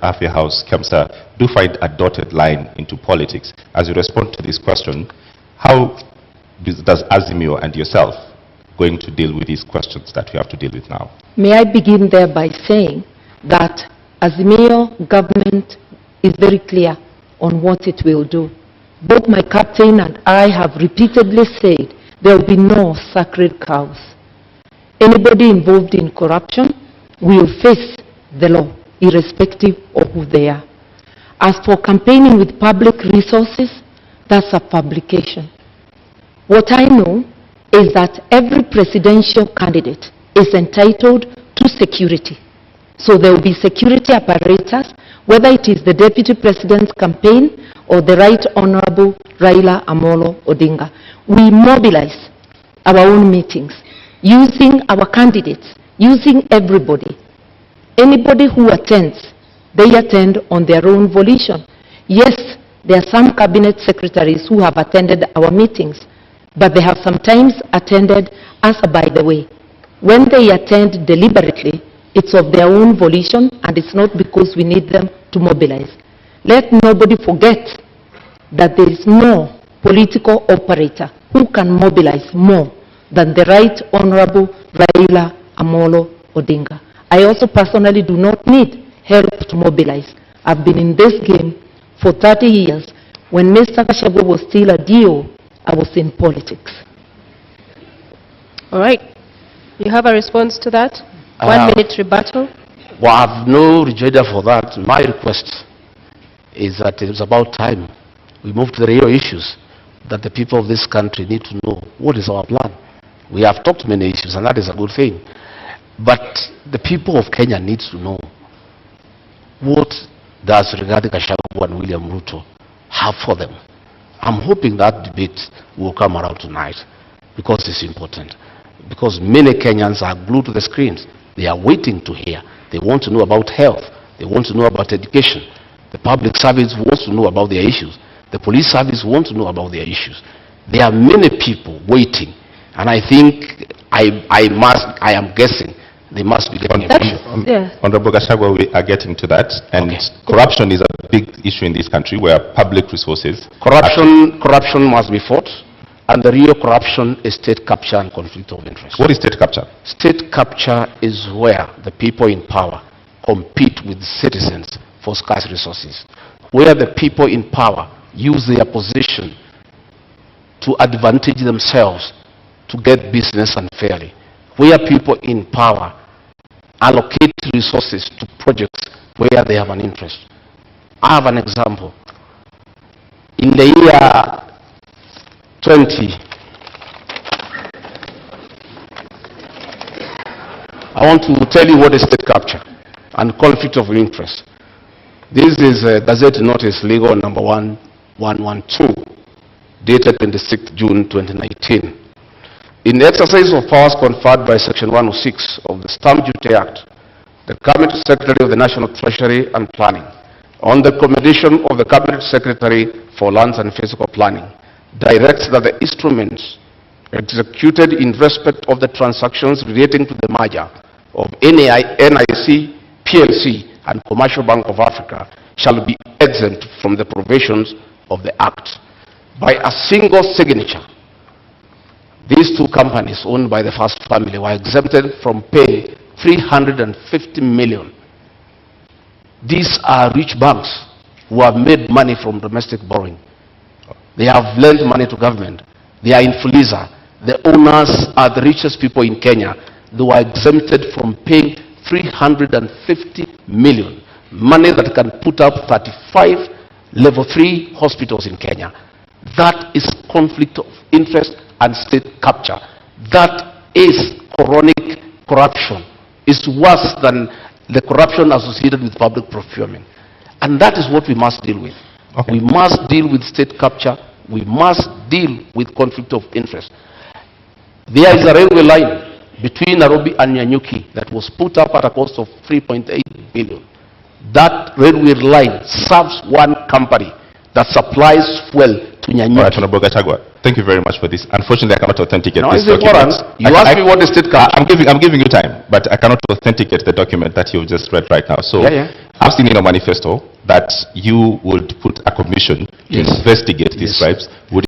Afia House, Kemsa, do find a dotted line into politics. As you respond to this question, how does Azimio and yourself going to deal with these questions that we have to deal with now? May I begin there by saying that Azimio government is very clear on what it will do. Both my captain and I have repeatedly said there will be no sacred cows. Anybody involved in corruption will face the law, irrespective of who they are. As for campaigning with public resources, that's a publication. What I know is that every presidential candidate is entitled to security. So there will be security apparatus, whether it is the Deputy President's campaign or the Right Honorable Raila Amolo Odinga. We mobilize our own meetings, using our candidates, using everybody. Anybody who attends, they attend on their own volition. Yes, there are some cabinet secretaries who have attended our meetings, but they have sometimes attended as a by the way. When they attend deliberately, it's of their own volition, and it's not because we need them to mobilize. Let nobody forget that there is no political operator who can mobilize more than the Right Honorable Raila Amolo Odinga. I also personally do not need help to mobilize. I've been in this game for 30 years. When Mr. Gachagua was still a DO, I was in politics. All right. You have a response to that? 1 minute rebuttal. Well, I have no rejoinder for that. My request is that it's about time we move to the real issues that the people of this country need to know. What is our plan? We have talked many issues, and that is a good thing. But the people of Kenya need to know, what does regarding Gachagua and William Ruto have for them? I'm hoping that debate will come around tonight, because it's important. Because many Kenyans are glued to the screens. They are waiting to hear. They want to know about health. They want to know about education. The public service wants to know about their issues. The police service wants to know about their issues. There are many people waiting, and I think I am guessing they must be getting Honorable Gachagua, we are getting to that, and corruption is a big issue in this country where public resources... Corruption must be fought, and the real corruption is state capture and conflict of interest. What is state capture? State capture is where the people in power compete with citizens for scarce resources, where the people in power use their position to advantage themselves to get business unfairly, where people in power allocate resources to projects where they have an interest. I have an example. In the year 20, I want to tell you what is state capture and conflict of interest. This is Gazette Notice Legal number 1112, dated 26th June 2019. In the exercise of powers conferred by Section 106 of the Stamp Duty Act, the Cabinet Secretary of the National Treasury and Planning, on the recommendation of the Cabinet Secretary for Lands and Physical Planning, directs that the instruments executed in respect of the transactions relating to the merger of NIC, PLC, and Commercial Bank of Africa shall be exempt from the provisions of the Act. By a single signature, these two companies owned by the first family were exempted from paying 350 million. These are rich banks who have made money from domestic borrowing. They have lent money to government. They are in Fuliza. The owners are the richest people in Kenya. They were exempted from paying 350 million. Money that can put up 35 level 3 hospitals in Kenya. That is conflict of interest and state capture. That is chronic corruption. It's worse than the corruption associated with public procurement. And that is what we must deal with. We must deal with state capture. We must deal with conflict of interest. There is a railway line between Nairobi and Nyanyuki that was put up at a cost of 3.8 billion. That railway line serves one company that supplies fuel to right, Honorable Gachagua, thank you very much for this. Unfortunately, I cannot authenticate No, this it's important. document. You asked me what the state capture. I'm giving you time, but I cannot authenticate the document that you've just read right now. So, I've seen in your manifesto that you would put a commission to investigate these bribes. Would